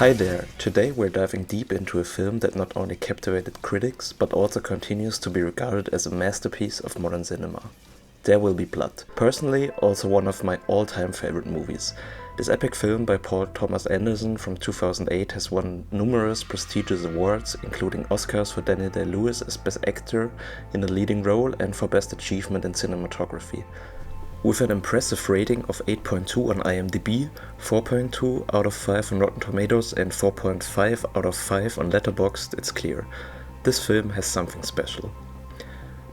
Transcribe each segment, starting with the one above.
Hi there, today we're diving deep into a film that not only captivated critics, but also continues to be regarded as a masterpiece of modern cinema. There Will Be Blood. Personally, also one of my all-time favorite movies. This epic film by Paul Thomas Anderson from 2008 has won numerous prestigious awards, including Oscars for Daniel Day-Lewis as Best Actor in a Leading Role and for Best Achievement in Cinematography. With an impressive rating of 8.2 on IMDb, 4.2 out of 5 on Rotten Tomatoes and 4.5 out of 5 on Letterboxd, it's clear. This film has something special.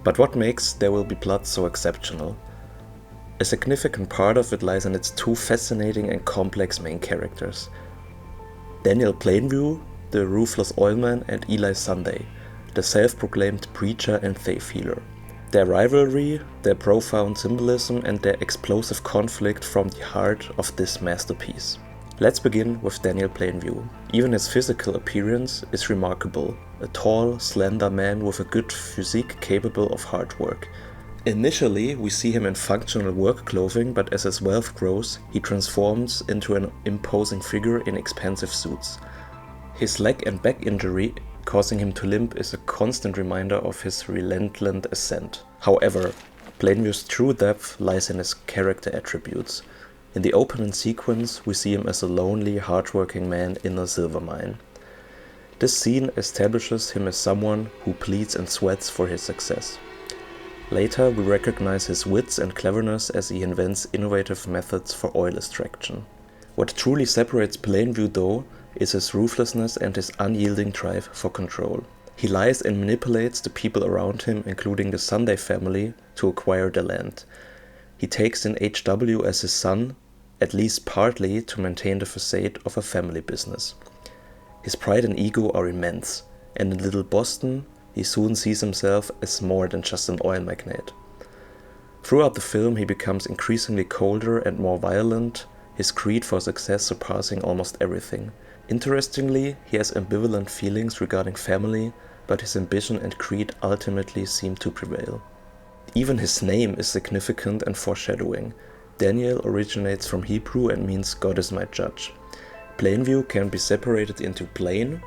But what makes There Will Be Blood so exceptional? A significant part of it lies in its two fascinating and complex main characters. Daniel Plainview, the ruthless oilman, and Eli Sunday, the self-proclaimed preacher and faith healer. Their rivalry, their profound symbolism, and their explosive conflict form the heart of this masterpiece. Let's begin with Daniel Plainview. Even his physical appearance is remarkable, a tall, slender man with a good physique capable of hard work. Initially, we see him in functional work clothing, but as his wealth grows, he transforms into an imposing figure in expensive suits. His leg and back injury causing him to limp is a constant reminder of his relentless ascent. However, Plainview's true depth lies in his character attributes. In the opening sequence, we see him as a lonely, hardworking man in a silver mine. This scene establishes him as someone who bleeds and sweats for his success. Later, we recognize his wits and cleverness as he invents innovative methods for oil extraction. What truly separates Plainview, though, is his ruthlessness and his unyielding drive for control. He lies and manipulates the people around him, including the Sunday family, to acquire their land. He takes in HW as his son, at least partly to maintain the facade of a family business. His pride and ego are immense, and in Little Boston, he soon sees himself as more than just an oil magnate. Throughout the film, he becomes increasingly colder and more violent, his greed for success surpassing almost everything. Interestingly, he has ambivalent feelings regarding family, but his ambition and greed ultimately seem to prevail. Even his name is significant and foreshadowing. Daniel originates from Hebrew and means God is my judge. Plainview can be separated into plain,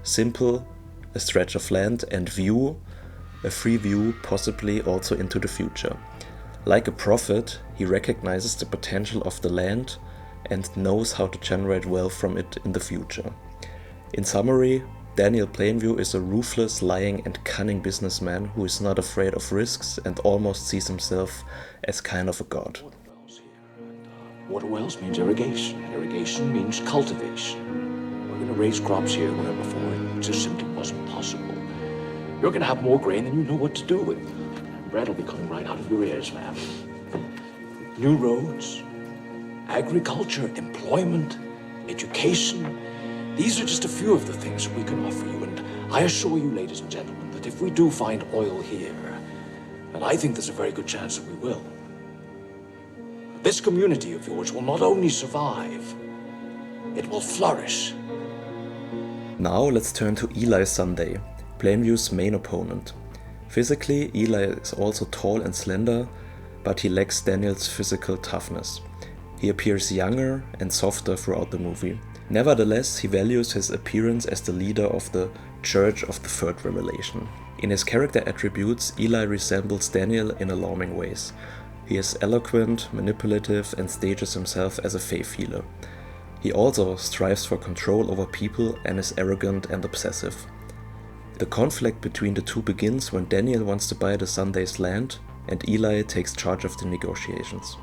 simple, a stretch of land, and view, a free view, possibly also into the future. Like a prophet, he recognizes the potential of the land and knows how to generate wealth from it in the future. In summary, Daniel Plainview is a ruthless, lying and cunning businessman who is not afraid of risks and almost sees himself as kind of a god. Water wells means irrigation. Irrigation means cultivation. We're going to raise crops here where before it just simply wasn't possible. You're going to have more grain than you know what to do with. Bread will be coming right out of your ears, ma'am. New roads, agriculture, employment, education. These are just a few of the things that we can offer you. And I assure you, ladies and gentlemen, that if we do find oil here, and I think there's a very good chance that we will, this community of yours will not only survive, it will flourish. Now let's turn to Eli Sunday, Plainview's main opponent. Physically, Eli is also tall and slender, but he lacks Daniel's physical toughness. He appears younger and softer throughout the movie. Nevertheless, he values his appearance as the leader of the Church of the Third Revelation. In his character attributes, Eli resembles Daniel in alarming ways. He is eloquent, manipulative, and stages himself as a faith healer. He also strives for control over people and is arrogant and obsessive. The conflict between the two begins when Daniel wants to buy the Sunday's land and Eli takes charge of the negotiations.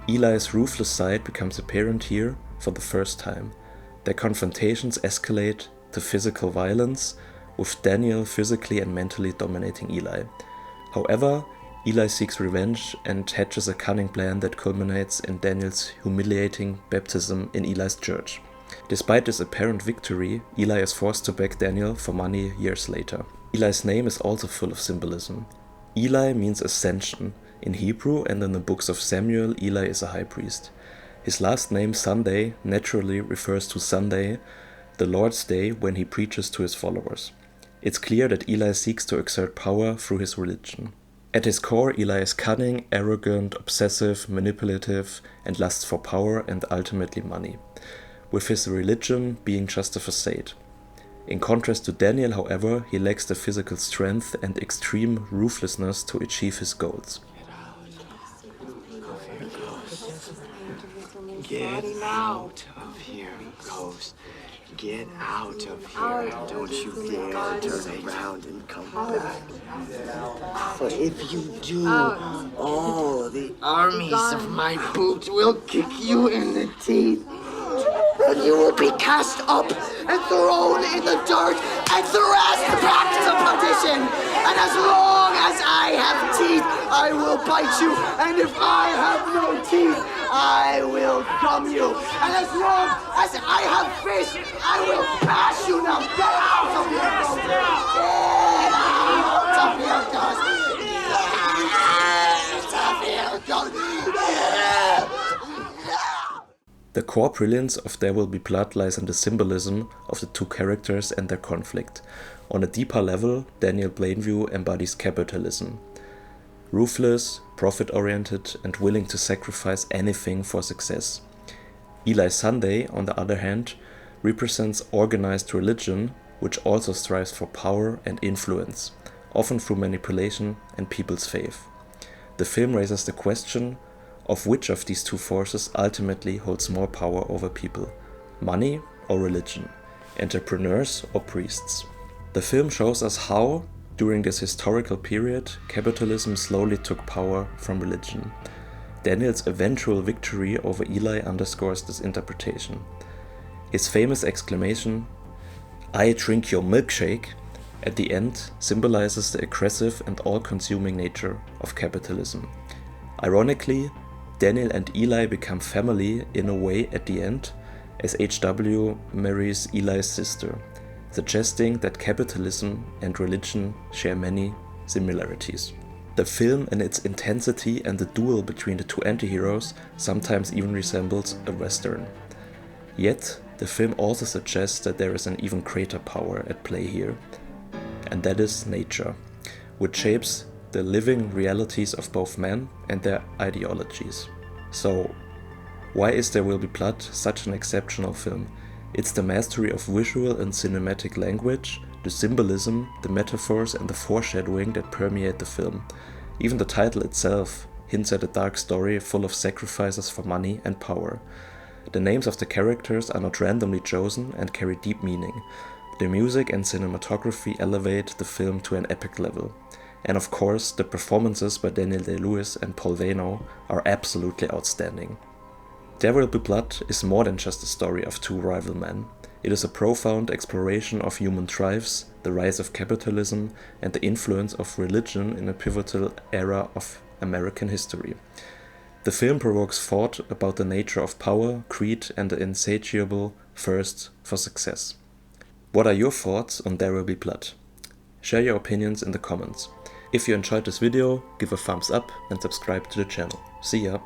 Eli's ruthless side becomes apparent here for the first time. Their confrontations escalate to physical violence, with Daniel physically and mentally dominating Eli. However, Eli seeks revenge and hatches a cunning plan that culminates in Daniel's humiliating baptism in Eli's church. Despite this apparent victory, Eli is forced to beg Daniel for money years later. Eli's name is also full of symbolism. Eli means ascension in Hebrew, and in the books of Samuel, Eli is a high priest. His last name, Sunday, naturally refers to Sunday, the Lord's Day, when he preaches to his followers. It's clear that Eli seeks to exert power through his religion. At his core, Eli is cunning, arrogant, obsessive, manipulative, and lusts for power and ultimately money. with his religion being just a facade. In contrast to Daniel, however, he lacks the physical strength and extreme ruthlessness to achieve his goals. Get out of here, Ghost. Get out of here. Don't you dare turn around and come back. For if you do, all the armies of my boot will kick you in the teeth. And you will be cast up and thrown in the dirt and thrust back to perdition. And as long as I have teeth, I will bite you. And if I have no teeth, I will gum you. And as long as I have fish, I will bash you. Now get out of here, Ghost. Get out of here, Ghost. Get out of here, Ghost. The core brilliance of There Will Be Blood lies in the symbolism of the two characters and their conflict. On a deeper level, Daniel Plainview embodies capitalism. Ruthless, profit-oriented, and willing to sacrifice anything for success. Eli Sunday, on the other hand, represents organized religion, which also strives for power and influence, often through manipulation and people's faith. The film raises the question of which of these two forces ultimately holds more power over people: money or religion, entrepreneurs or priests. The film shows us how, during this historical period, capitalism slowly took power from religion. Daniel's eventual victory over Eli underscores this interpretation. His famous exclamation, "I drink your milkshake," at the end symbolizes the aggressive and all-consuming nature of capitalism. Ironically, Daniel and Eli become family in a way at the end, as HW marries Eli's sister, suggesting that capitalism and religion share many similarities. The film in its intensity and the duel between the two antiheroes sometimes even resembles a western. Yet, the film also suggests that there is an even greater power at play here, and that is nature, which shapes the living realities of both men and their ideologies. So, why is There Will Be Blood such an exceptional film? It's the mastery of visual and cinematic language, the symbolism, the metaphors and the foreshadowing that permeate the film. Even the title itself hints at a dark story full of sacrifices for money and power. The names of the characters are not randomly chosen and carry deep meaning. The music and cinematography elevate the film to an epic level. And of course, the performances by Daniel Day-Lewis and Paul Dano are absolutely outstanding. There Will Be Blood is more than just a story of two rival men. It is a profound exploration of human drives, the rise of capitalism, and the influence of religion in a pivotal era of American history. The film provokes thought about the nature of power, greed, and the insatiable thirst for success. What are your thoughts on There Will Be Blood? Share your opinions in the comments. If you enjoyed this video, give a thumbs up and subscribe to the channel. See ya!